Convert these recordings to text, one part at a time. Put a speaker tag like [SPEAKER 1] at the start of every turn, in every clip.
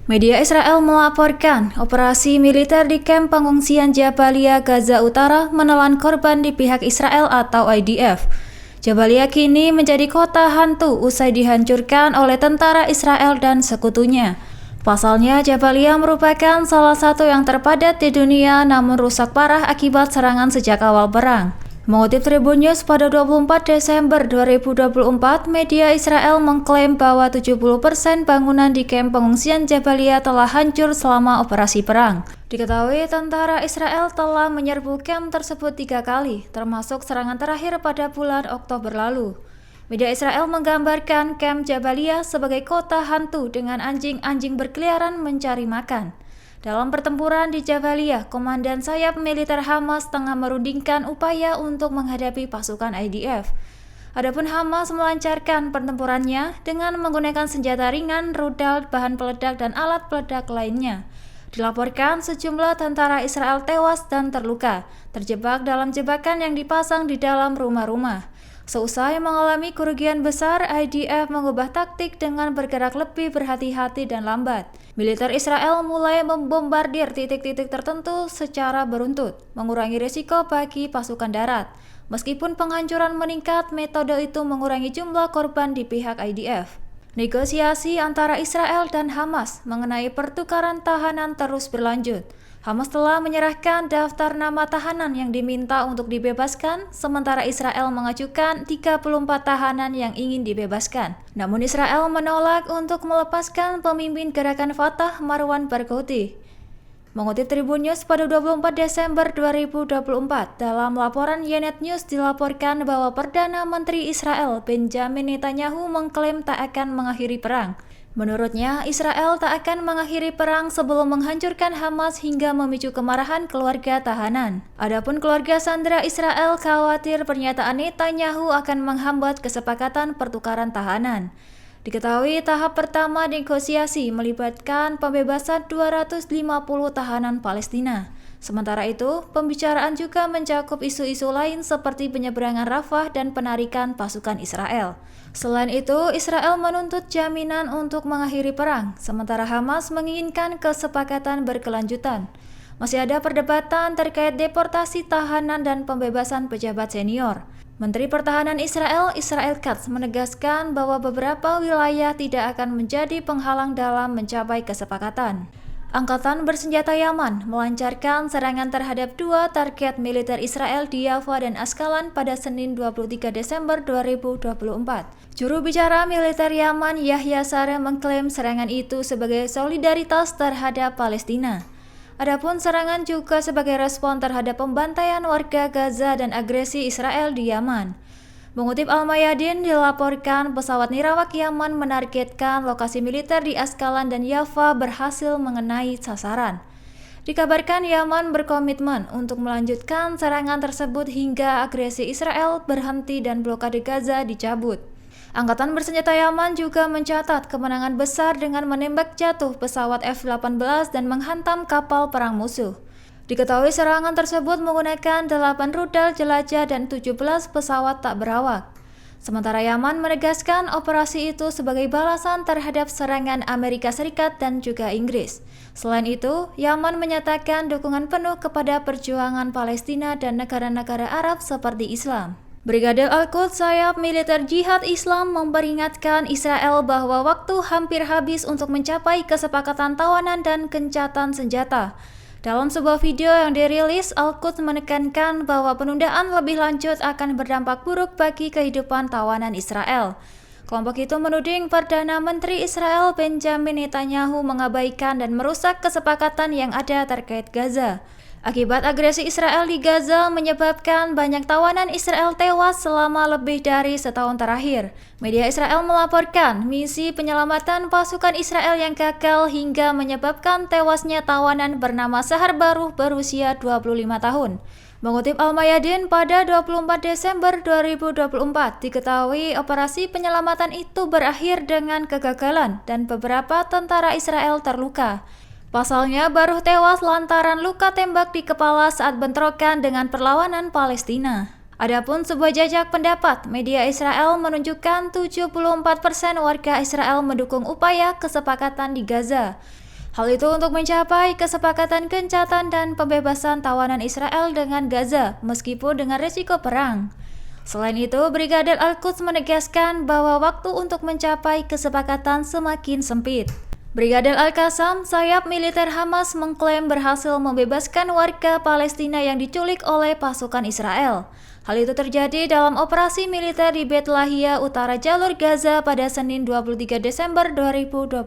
[SPEAKER 1] Media Israel melaporkan operasi militer di kamp pengungsian Jabalia, Gaza Utara menelan korban di pihak Israel atau IDF. Jabalia kini menjadi kota hantu usai dihancurkan oleh tentara Israel dan sekutunya. Pasalnya, Jabalia merupakan salah satu yang terpadat di dunia namun rusak parah akibat serangan sejak awal perang. Mengutip Tribun News pada 24 Desember 2024, media Israel mengklaim bahwa 70% bangunan di kamp pengungsian Jabalia telah hancur selama operasi perang. Diketahui tentara Israel telah menyerbu kamp tersebut 3 kali, termasuk serangan terakhir pada bulan Oktober lalu. Media Israel menggambarkan kamp Jabalia sebagai kota hantu dengan anjing-anjing berkeliaran mencari makan. Dalam pertempuran di Jabalia, komandan sayap militer Hamas tengah merundingkan upaya untuk menghadapi pasukan IDF. Adapun Hamas melancarkan pertempurannya dengan menggunakan senjata ringan, rudal, bahan peledak, dan alat peledak lainnya. Dilaporkan sejumlah tentara Israel tewas dan terluka, terjebak dalam jebakan yang dipasang di dalam rumah-rumah. Seusai mengalami kerugian besar, IDF mengubah taktik dengan bergerak lebih berhati-hati dan lambat. Militer Israel mulai membombardir titik-titik tertentu secara beruntut, mengurangi risiko bagi pasukan darat. Meskipun penghancuran meningkat, metode itu mengurangi jumlah korban di pihak IDF. Negosiasi antara Israel dan Hamas mengenai pertukaran tahanan terus berlanjut. Hamas telah menyerahkan daftar nama tahanan yang diminta untuk dibebaskan, sementara Israel mengajukan 34 tahanan yang ingin dibebaskan. Namun Israel menolak untuk melepaskan pemimpin gerakan Fatah Marwan Barghouti. Mengutip Tribun News pada 24 Desember 2024, dalam laporan Ynet News dilaporkan bahwa Perdana Menteri Israel Benjamin Netanyahu mengklaim tak akan mengakhiri perang. Menurutnya, Israel tak akan mengakhiri perang sebelum menghancurkan Hamas hingga memicu kemarahan keluarga tahanan. Adapun keluarga sandera Israel khawatir pernyataan Netanyahu akan menghambat kesepakatan pertukaran tahanan. Diketahui tahap pertama negosiasi melibatkan pembebasan 250 tahanan Palestina. Sementara itu, pembicaraan juga mencakup isu-isu lain seperti penyeberangan Rafah dan penarikan pasukan Israel. Selain itu, Israel menuntut jaminan untuk mengakhiri perang, sementara Hamas menginginkan kesepakatan berkelanjutan. Masih ada perdebatan terkait deportasi tahanan dan pembebasan pejabat senior. Menteri Pertahanan Israel, Israel Katz, menegaskan bahwa beberapa wilayah tidak akan menjadi penghalang dalam mencapai kesepakatan. Angkatan bersenjata Yaman melancarkan serangan terhadap 2 target militer Israel di Yafa dan Askalan pada Senin 23 Desember 2024. Juru bicara militer Yaman Yahya Sareh mengklaim serangan itu sebagai solidaritas terhadap Palestina. Adapun serangan juga sebagai respon terhadap pembantaian warga Gaza dan agresi Israel di Yaman. Mengutip Al-Mayadin, dilaporkan pesawat nirawak Yaman menargetkan lokasi militer di Askalan dan Yafa berhasil mengenai sasaran. Dikabarkan Yaman berkomitmen untuk melanjutkan serangan tersebut hingga agresi Israel berhenti dan blokade Gaza dicabut. Angkatan bersenjata Yaman juga mencatat kemenangan besar dengan menembak jatuh pesawat F-18 dan menghantam kapal perang musuh. Diketahui serangan tersebut menggunakan 8 rudal jelajah dan 17 pesawat tak berawak. Sementara Yaman menegaskan operasi itu sebagai balasan terhadap serangan Amerika Serikat dan juga Inggris. Selain itu, Yaman menyatakan dukungan penuh kepada perjuangan Palestina dan negara-negara Arab seperti Islam. Brigadir Al-Quds sayap militer Jihad Islam memperingatkan Israel bahwa waktu hampir habis untuk mencapai kesepakatan tawanan dan gencatan senjata. Dalam sebuah video yang dirilis, Al-Quds menekankan bahwa penundaan lebih lanjut akan berdampak buruk bagi kehidupan tawanan Israel. Kelompok itu menuding Perdana Menteri Israel Benjamin Netanyahu mengabaikan dan merusak kesepakatan yang ada terkait Gaza. Akibat agresi Israel di Gaza menyebabkan banyak tawanan Israel tewas selama lebih dari setahun terakhir. Media Israel melaporkan misi penyelamatan pasukan Israel yang gagal hingga menyebabkan tewasnya tawanan bernama Sahar Baruh berusia 25 tahun. Mengutip Al-Mayadin, pada 24 Desember 2024 diketahui operasi penyelamatan itu berakhir dengan kegagalan dan beberapa tentara Israel terluka. Pasalnya, Baruh tewas lantaran luka tembak di kepala saat bentrokan dengan perlawanan Palestina. Adapun sebuah jajak pendapat, media Israel menunjukkan 74% warga Israel mendukung upaya kesepakatan di Gaza. Hal itu untuk mencapai kesepakatan gencatan dan pembebasan tawanan Israel dengan Gaza, meskipun dengan risiko perang. Selain itu, Brigadir Al-Quds menegaskan bahwa waktu untuk mencapai kesepakatan semakin sempit. Brigadir Al-Qassam, sayap militer Hamas, mengklaim berhasil membebaskan warga Palestina yang diculik oleh pasukan Israel. Hal itu terjadi dalam operasi militer di Bet Lahia, utara jalur Gaza pada Senin 23 Desember 2024.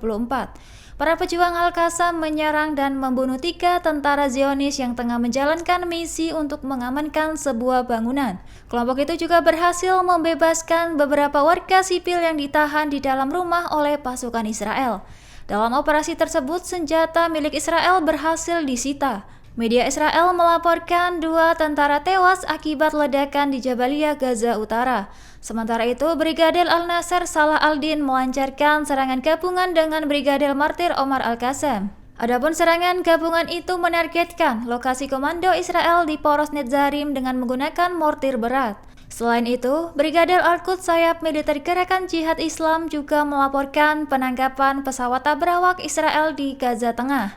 [SPEAKER 1] Para pejuang Al-Qassam menyerang dan membunuh 3 tentara Zionis yang tengah menjalankan misi untuk mengamankan sebuah bangunan. Kelompok itu juga berhasil membebaskan beberapa warga sipil yang ditahan di dalam rumah oleh pasukan Israel. Dalam operasi tersebut, senjata milik Israel berhasil disita. Media Israel melaporkan 2 tentara tewas akibat ledakan di Jabalia, Gaza Utara. Sementara itu, Brigadir Al-Nasser Salah Al-Din melancarkan serangan gabungan dengan Brigadir Martir Omar Al-Qassam. Adapun serangan gabungan itu menargetkan lokasi komando Israel di Poros Netzarim dengan menggunakan mortir berat. Selain itu, Brigadir Al-Quds, sayap militer Gerakan Jihad Islam, juga melaporkan penangkapan pesawat tabrak Israel di Gaza Tengah.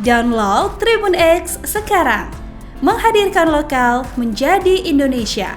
[SPEAKER 2] Download Tribun X sekarang, menghadirkan lokal menjadi Indonesia.